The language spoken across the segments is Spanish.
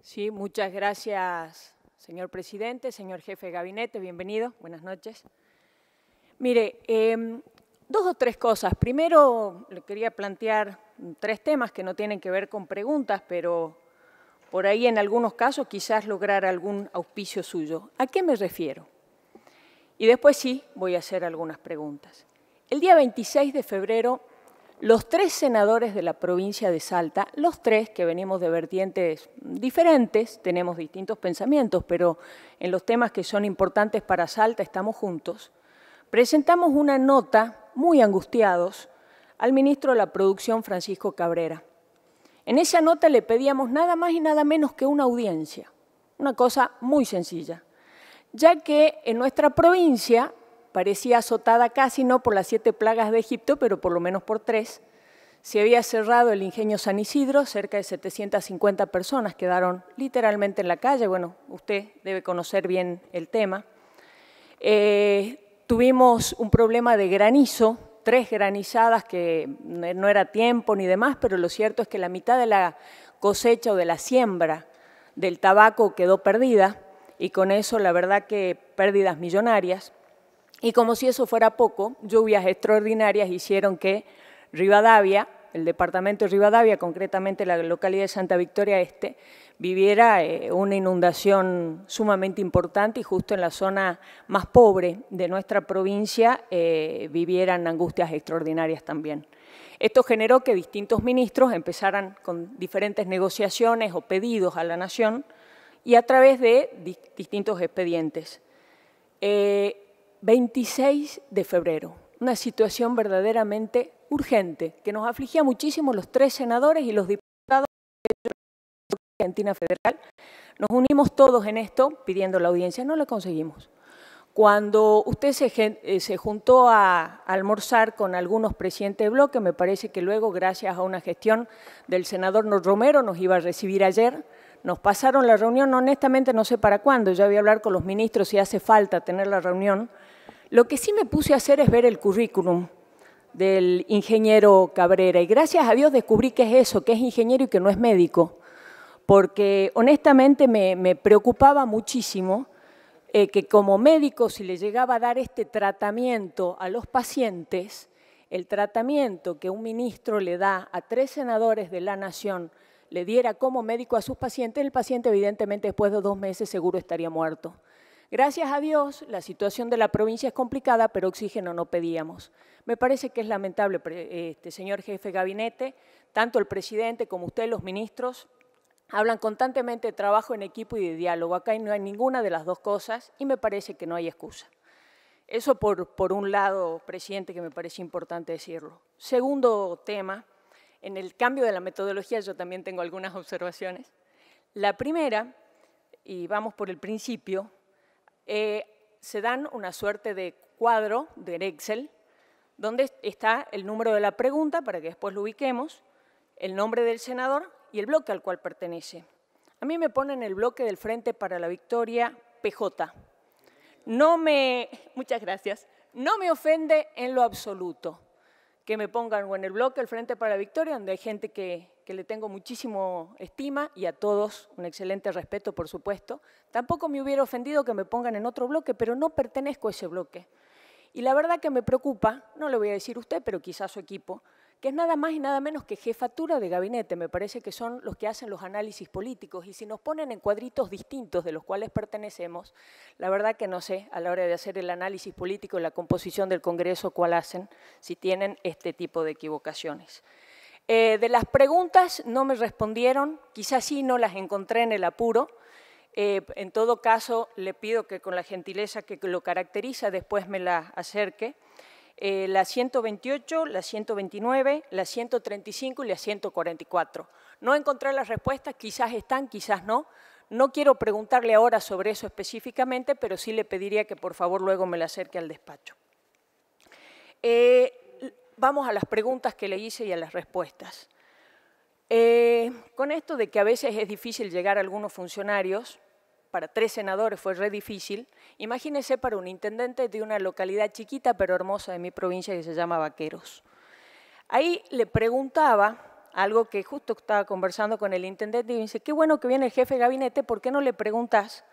Sí, muchas gracias, señor presidente, señor jefe de gabinete, bienvenido, buenas noches. Mire, dos o tres cosas. Primero, le quería plantear tres temas que no tienen que ver con preguntas, pero por ahí en algunos casos quizás lograr algún auspicio suyo. ¿A qué me refiero? Y después sí, voy a hacer algunas preguntas. El día 26 de febrero, los tres senadores de la provincia de Salta, los tres que venimos de vertientes diferentes, tenemos distintos pensamientos, pero en los temas que son importantes para Salta estamos juntos, presentamos una nota muy angustiados al ministro de la Producción, Francisco Cabrera. En esa nota le pedíamos nada más y nada menos que una audiencia, una cosa muy sencilla, ya que en nuestra provincia parecía azotada casi no por las 7 plagas de Egipto, pero por lo menos por 3. Se había cerrado el ingenio San Isidro, cerca de 750 personas quedaron literalmente en la calle. Bueno, usted debe conocer bien el tema. Tuvimos un problema de granizo, 3 granizadas que no era tiempo ni demás, pero lo cierto es que la mitad de la cosecha o de la siembra del tabaco quedó perdida y con eso la verdad que pérdidas millonarias. Y como si eso fuera poco, lluvias extraordinarias hicieron que Rivadavia, el departamento de Rivadavia, concretamente la localidad de Santa Victoria Este, viviera una inundación sumamente importante y justo en la zona más pobre de nuestra provincia vivieran angustias extraordinarias también. Esto generó que distintos ministros empezaran con diferentes negociaciones o pedidos a la Nación y a través de distintos expedientes. 26 de febrero, una situación verdaderamente urgente que nos afligía muchísimo los 3 senadores y los diputados de la Argentina Federal. Nos unimos todos en esto pidiendo la audiencia, no la conseguimos. Cuando usted se juntó a almorzar con algunos presidentes de bloque, me parece que luego, gracias a una gestión del senador Romero, nos iba a recibir ayer. Nos pasaron la reunión, honestamente no sé para cuándo, ya voy a hablar con los ministros si hace falta tener la reunión. Lo que sí me puse a hacer es ver el currículum del ingeniero Cabrera y gracias a Dios descubrí que es eso, que es ingeniero y que no es médico, porque honestamente me preocupaba muchísimo que como médico si le llegaba a dar este tratamiento a los pacientes, el tratamiento que un ministro le da a 3 senadores de la Nación le diera como médico a sus pacientes, el paciente evidentemente después de 2 meses seguro estaría muerto. Gracias a Dios, la situación de la provincia es complicada, pero oxígeno no pedíamos. Me parece que es lamentable, señor jefe de gabinete, tanto el presidente como usted, los ministros, hablan constantemente de trabajo en equipo y de diálogo. Acá no hay ninguna de las dos cosas y me parece que no hay excusa. Eso por un lado, presidente, que me parece importante decirlo. Segundo tema, en el cambio de la metodología yo también tengo algunas observaciones. La primera, y vamos por el principio, se dan una suerte de cuadro de Excel donde está el número de la pregunta para que después lo ubiquemos, el nombre del senador y el bloque al cual pertenece. A mí me ponen el bloque del Frente para la Victoria PJ. Muchas gracias, no me ofende en lo absoluto que me pongan o en el bloque el Frente para la Victoria, donde hay gente que le tengo muchísimo estima y a todos un excelente respeto, por supuesto. Tampoco me hubiera ofendido que me pongan en otro bloque, pero no pertenezco a ese bloque. Y la verdad que me preocupa, no le voy a decir usted, pero quizás su equipo, que es nada más y nada menos que jefatura de gabinete. Me parece que son los que hacen los análisis políticos y si nos ponen en cuadritos distintos de los cuales pertenecemos, la verdad que no sé a la hora de hacer el análisis político y la composición del Congreso cuál hacen, si tienen este tipo de equivocaciones. De las preguntas no me respondieron, quizás sí no las encontré en el apuro. En todo caso, le pido que con la gentileza que lo caracteriza después me la acerque. La 128, la 129, la 135 y la 144. No encontré las respuestas, quizás están, quizás no. No quiero preguntarle ahora sobre eso específicamente, pero sí le pediría que por favor luego me la acerque al despacho. Vamos a las preguntas que le hice y a las respuestas. Con esto de que a veces es difícil llegar a algunos funcionarios, para 3 senadores fue re difícil, imagínese para un intendente de una localidad chiquita pero hermosa de mi provincia que se llama Vaqueros. Ahí le preguntaba algo que justo estaba conversando con el intendente y me dice, qué bueno que viene el jefe de gabinete, ¿por qué no le preguntas?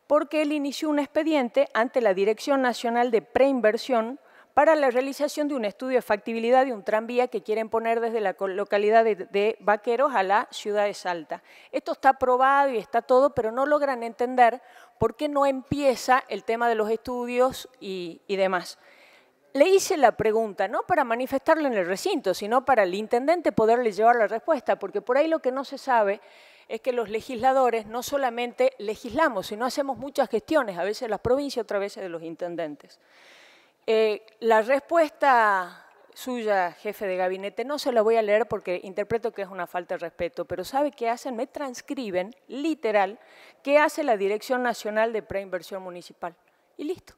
Porque él inició un expediente ante la Dirección Nacional de Preinversión para la realización de un estudio de factibilidad de un tranvía que quieren poner desde la localidad de Vaqueros a la ciudad de Salta. Esto está aprobado y está todo, pero no logran entender por qué no empieza el tema de los estudios y demás. Le hice la pregunta, no para manifestarlo en el recinto, sino para el intendente poderle llevar la respuesta, porque por ahí lo que no se sabe es que los legisladores no solamente legislamos, sino hacemos muchas gestiones, a veces de las provincias, otras veces de los intendentes. La respuesta suya, jefe de gabinete, no se la voy a leer porque interpreto que es una falta de respeto, pero ¿sabe qué hacen? Me transcriben, literal, qué hace la Dirección Nacional de Preinversión Municipal. Y listo.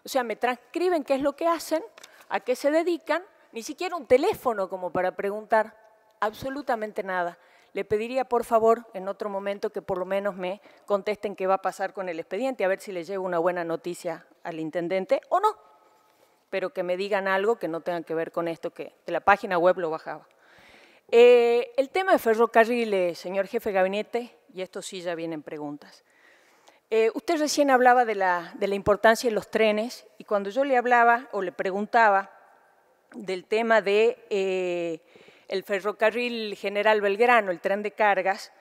O sea, me transcriben qué es lo que hacen, a qué se dedican, ni siquiera un teléfono como para preguntar, absolutamente nada. Le pediría, por favor, en otro momento que por lo menos me contesten qué va a pasar con el expediente, a ver si le llevo una buena noticia al intendente o no, pero que me digan algo que no tenga que ver con esto, que de la página web lo bajaba. El tema de ferrocarriles, señor jefe de gabinete, y esto sí ya vienen preguntas. Usted recién hablaba de la importancia de los trenes, y cuando yo le hablaba o le preguntaba del tema de el ferrocarril General Belgrano, el tren de cargas,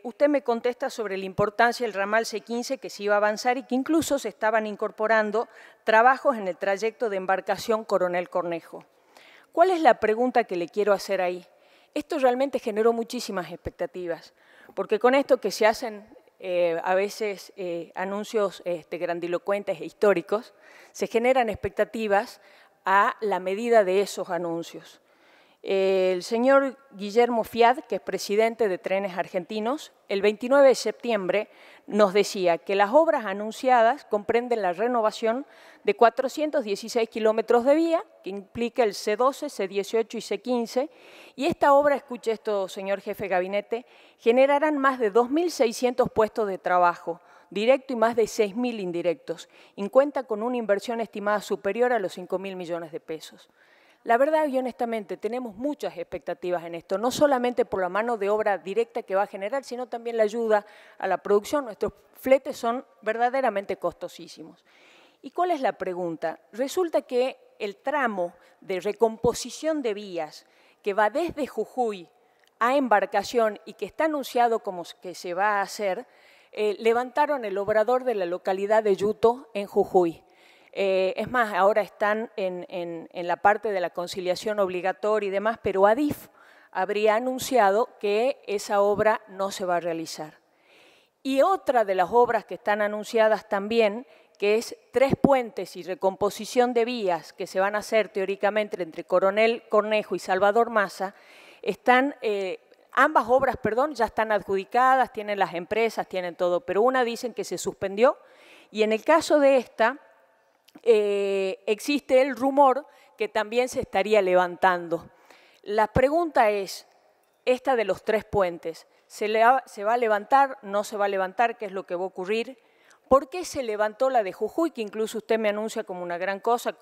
usted me contesta sobre la importancia del ramal C15 que se iba a avanzar y que incluso se estaban incorporando trabajos en el trayecto de embarcación Coronel Cornejo. ¿Cuál es la pregunta que le quiero hacer ahí? Esto realmente generó muchísimas expectativas, porque con esto que se hacen a veces anuncios grandilocuentes e históricos, se generan expectativas a la medida de esos anuncios. El señor Guillermo Fiad, que es presidente de Trenes Argentinos, el 29 de septiembre nos decía que las obras anunciadas comprenden la renovación de 416 kilómetros de vía, que implica el C12, C18 y C15, y esta obra, escuche esto, señor jefe de gabinete, generarán más de 2.600 puestos de trabajo, directo y más de 6.000 indirectos, y cuenta con una inversión estimada superior a los 5.000 millones de pesos. La verdad y honestamente tenemos muchas expectativas en esto, no solamente por la mano de obra directa que va a generar, sino también la ayuda a la producción. Nuestros fletes son verdaderamente costosísimos. ¿Y cuál es la pregunta? Resulta que el tramo de recomposición de vías que va desde Jujuy a Embarcación y que está anunciado como que se va a hacer, levantaron el obrador de la localidad de Yuto en Jujuy. Es más, ahora están en la parte de la conciliación obligatoria y demás, pero ADIF habría anunciado que esa obra no se va a realizar. Y otra de las obras que están anunciadas también, que es 3 puentes y recomposición de vías que se van a hacer teóricamente entre Coronel Cornejo y Salvador Massa, ambas obras, ya están adjudicadas, tienen las empresas, tienen todo, pero una dicen que se suspendió y en el caso de esta, existe el rumor que también se estaría levantando. La pregunta es, esta de los 3 puentes, ¿se va a levantar? ¿No se va a levantar? ¿Qué es lo que va a ocurrir? ¿Por qué se levantó la de Jujuy, que incluso usted me anuncia como una gran cosa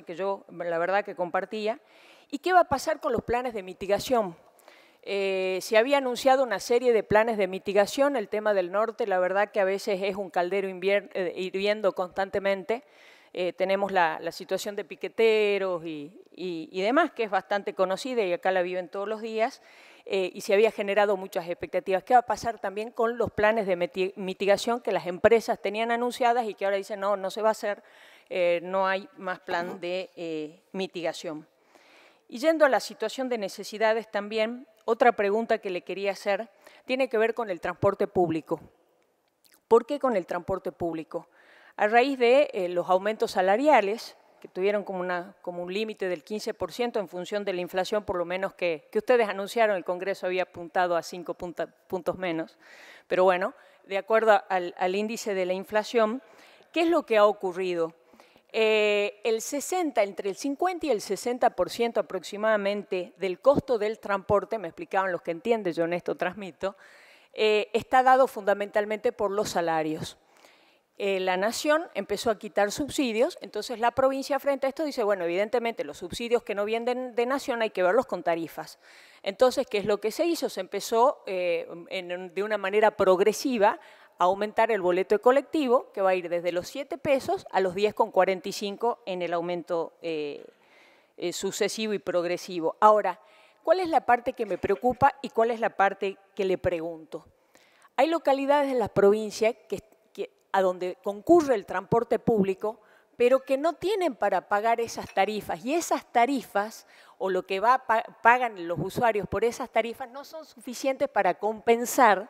que yo la verdad que compartía? ¿Y qué va a pasar con los planes de mitigación? Se había anunciado una serie de planes de mitigación, el tema del norte, la verdad que a veces es un caldero hirviendo constantemente. Tenemos la situación de piqueteros y demás, que es bastante conocida y acá la viven todos los días, y se había generado muchas expectativas. ¿Qué va a pasar también con los planes de mitigación que las empresas tenían anunciadas y que ahora dicen no se va a hacer, no hay más plan de mitigación? Y yendo a la situación de necesidades también, otra pregunta que le quería hacer tiene que ver con el transporte público. ¿Por qué con el transporte público? A raíz de los aumentos salariales, que tuvieron como un límite del 15% en función de la inflación, por lo menos que ustedes anunciaron, el Congreso había apuntado a 5 puntos menos, pero bueno, de acuerdo al índice de la inflación, ¿qué es lo que ha ocurrido? Entre el 50 y el 60% aproximadamente del costo del transporte, me explicaban los que entienden, yo en esto transmito, está dado fundamentalmente por los salarios. la Nación empezó a quitar subsidios, entonces la provincia frente a esto dice, bueno, evidentemente los subsidios que no vienen de Nación hay que verlos con tarifas. Entonces, ¿qué es lo que se hizo? Se empezó de una manera progresiva a aumentar el boleto de colectivo, que va a ir desde los 7 pesos a los 10,45 en el aumento sucesivo y progresivo. Ahora, ¿cuál es la parte que me preocupa y cuál es la parte que le pregunto? Hay localidades en la provincia a donde concurre el transporte público, pero que no tienen para pagar esas tarifas. Y esas tarifas, o lo que pagan los usuarios por esas tarifas, no son suficientes para compensar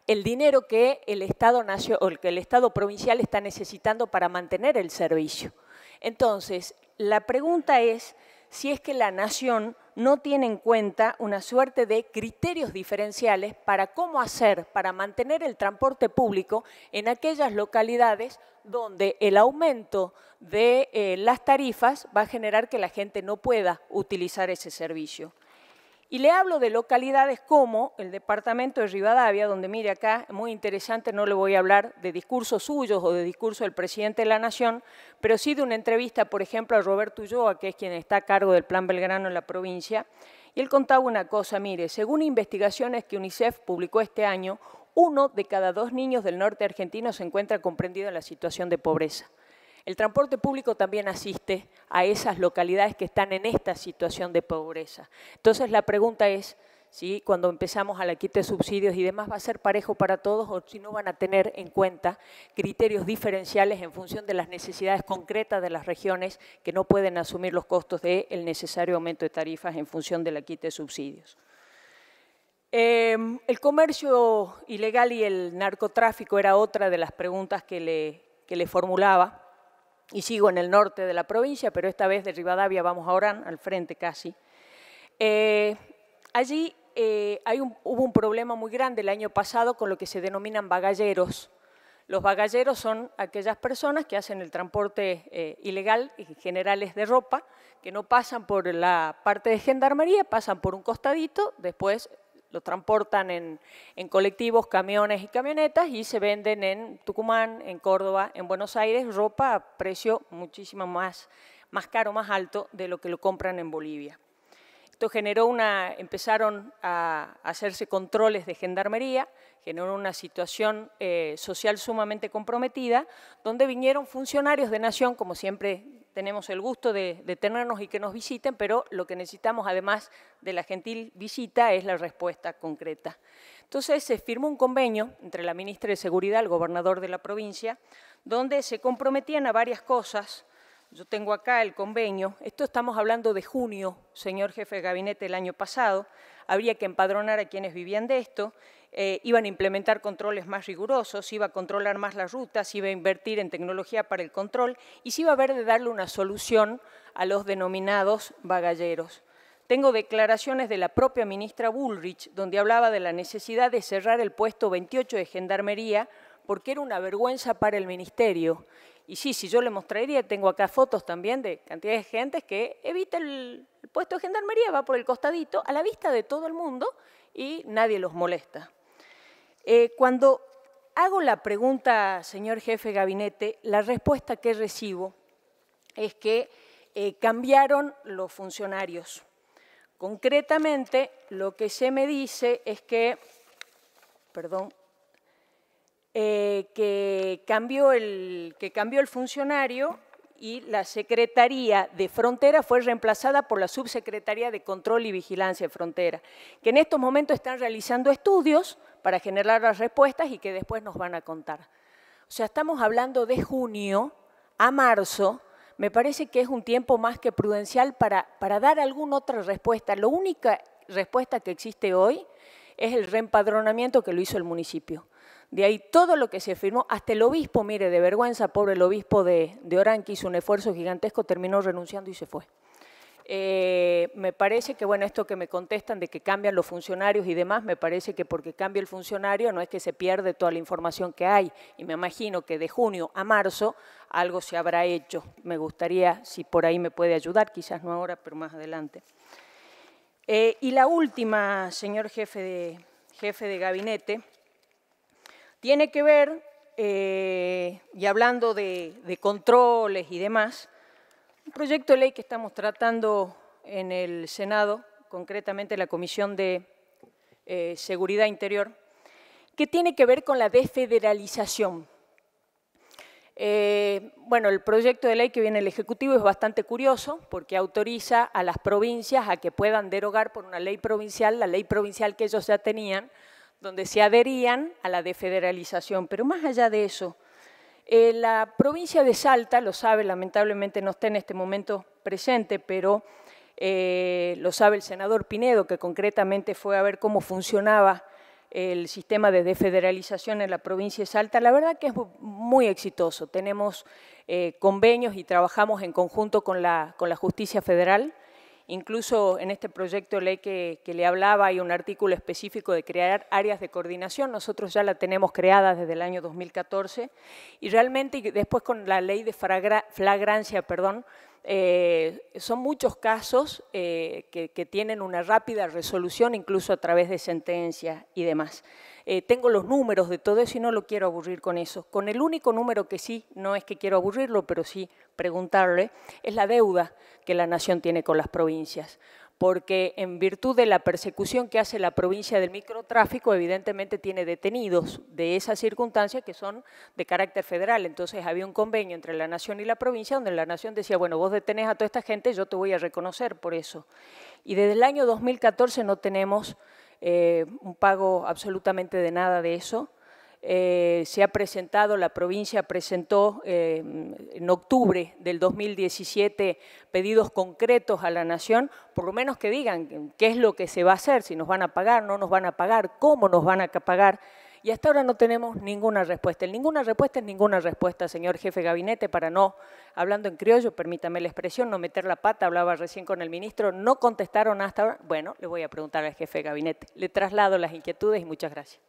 el dinero que el Estado provincial está necesitando para mantener el servicio. Entonces, la pregunta es si es que la Nación no tiene en cuenta una suerte de criterios diferenciales para cómo hacer para mantener el transporte público en aquellas localidades donde el aumento de las tarifas va a generar que la gente no pueda utilizar ese servicio. Y le hablo de localidades como el departamento de Rivadavia, donde mire acá, muy interesante, no le voy a hablar de discursos suyos o de discurso del presidente de la Nación, pero sí de una entrevista, por ejemplo, a Roberto Ulloa, que es quien está a cargo del Plan Belgrano en la provincia, y él contaba una cosa, mire, según investigaciones que UNICEF publicó este año, 1 de cada 2 niños del norte argentino se encuentra comprendido en la situación de pobreza. El transporte público también asiste a esas localidades que están en esta situación de pobreza. Entonces, la pregunta es si cuando empezamos a la quita de subsidios y demás va a ser parejo para todos o si no van a tener en cuenta criterios diferenciales en función de las necesidades concretas de las regiones que no pueden asumir los costos del necesario aumento de tarifas en función de la quita de subsidios. El comercio ilegal y el narcotráfico era otra de las preguntas que le formulaba. Y sigo en el norte de la provincia, pero esta vez de Rivadavia vamos a Orán, al frente casi. Allí hubo un problema muy grande el año pasado con lo que se denominan bagalleros. Los bagalleros son aquellas personas que hacen el transporte ilegal, en general es de ropa, que no pasan por la parte de gendarmería, pasan por un costadito, después lo transportan en colectivos, camiones y camionetas y se venden en Tucumán, en Córdoba, en Buenos Aires, ropa a precio muchísimo más caro, más alto de lo que lo compran en Bolivia. Esto empezaron a hacerse controles de gendarmería, generó una situación social sumamente comprometida, donde vinieron funcionarios de Nación, como siempre tenemos el gusto de tenernos y que nos visiten, pero lo que necesitamos, además de la gentil visita, es la respuesta concreta. Entonces, se firmó un convenio entre la ministra de Seguridad, el gobernador de la provincia, donde se comprometían a varias cosas. Yo tengo acá el convenio. Esto estamos hablando de junio, señor jefe de gabinete, el año pasado. Habría que empadronar a quienes vivían de esto. Iban a implementar controles más rigurosos, iba a controlar más las rutas, iba a invertir en tecnología para el control y se iba a ver de darle una solución a los denominados bagalleros. Tengo declaraciones de la propia ministra Bullrich, donde hablaba de la necesidad de cerrar el puesto 28 de Gendarmería porque era una vergüenza para el ministerio. Y sí, si yo le mostraría, tengo acá fotos también de cantidad de gente que evita el puesto de Gendarmería, va por el costadito, a la vista de todo el mundo y nadie los molesta. Cuando hago la pregunta, señor jefe de gabinete, la respuesta que recibo es que cambiaron los funcionarios. Concretamente, lo que se me dice es que, que cambió el funcionario y la Secretaría de Frontera fue reemplazada por la Subsecretaría de Control y Vigilancia de Frontera, que en estos momentos están realizando estudios para generar las respuestas y que después nos van a contar. O sea, estamos hablando de junio a marzo, me parece que es un tiempo más que prudencial para dar alguna otra respuesta. La única respuesta que existe hoy es el reempadronamiento que lo hizo el municipio. De ahí todo lo que se firmó, hasta el obispo, mire, de vergüenza, pobre el obispo de Orán, que hizo un esfuerzo gigantesco, terminó renunciando y se fue. Me parece que, bueno, esto que me contestan de que cambian los funcionarios y demás, me parece que porque cambia el funcionario no es que se pierde toda la información que hay. Y me imagino que de junio a marzo algo se habrá hecho. Me gustaría, si por ahí me puede ayudar, quizás no ahora, pero más adelante. Y la última, señor jefe de gabinete, tiene que ver y hablando de controles y demás, un proyecto de ley que estamos tratando en el Senado, concretamente la Comisión de Seguridad Interior, que tiene que ver con la desfederalización. Bueno, el proyecto de ley que viene del Ejecutivo es bastante curioso porque autoriza a las provincias a que puedan derogar por una ley provincial, la ley provincial que ellos ya tenían, donde se adherían a la desfederalización. Pero más allá de eso, la provincia de Salta, lo sabe, lamentablemente no está en este momento presente, pero lo sabe el senador Pinedo, que concretamente fue a ver cómo funcionaba el sistema de desfederalización en la provincia de Salta. La verdad que es muy exitoso. Tenemos convenios y trabajamos en conjunto con la Justicia Federal. Incluso en este proyecto de ley que le hablaba hay un artículo específico de crear áreas de coordinación. Nosotros ya la tenemos creada desde el año 2014 y realmente después con la ley de flagrancia, son muchos casos que tienen una rápida resolución, incluso a través de sentencias y demás. Tengo los números de todo eso y no lo quiero aburrir con eso. Con el único número que sí, no es que quiero aburrirlo, pero sí preguntarle, es la deuda que la Nación tiene con las provincias. Porque en virtud de la persecución que hace la provincia del microtráfico, evidentemente tiene detenidos de esas circunstancias que son de carácter federal. Entonces había un convenio entre la Nación y la provincia donde la Nación decía, bueno, vos detenés a toda esta gente, yo te voy a reconocer por eso. Y desde el año 2014 no tenemos un pago absolutamente de nada de eso. Se ha presentado, la provincia presentó en octubre del 2017 pedidos concretos a la Nación, por lo menos que digan qué es lo que se va a hacer, si nos van a pagar, no nos van a pagar, cómo nos van a pagar, y hasta ahora no tenemos ninguna respuesta. El ninguna respuesta es ninguna respuesta, señor jefe de gabinete, para no, hablando en criollo, permítame la expresión, no meter la pata, hablaba recién con el ministro, no contestaron hasta ahora. Bueno, le voy a preguntar al jefe de gabinete. Le traslado las inquietudes y muchas gracias.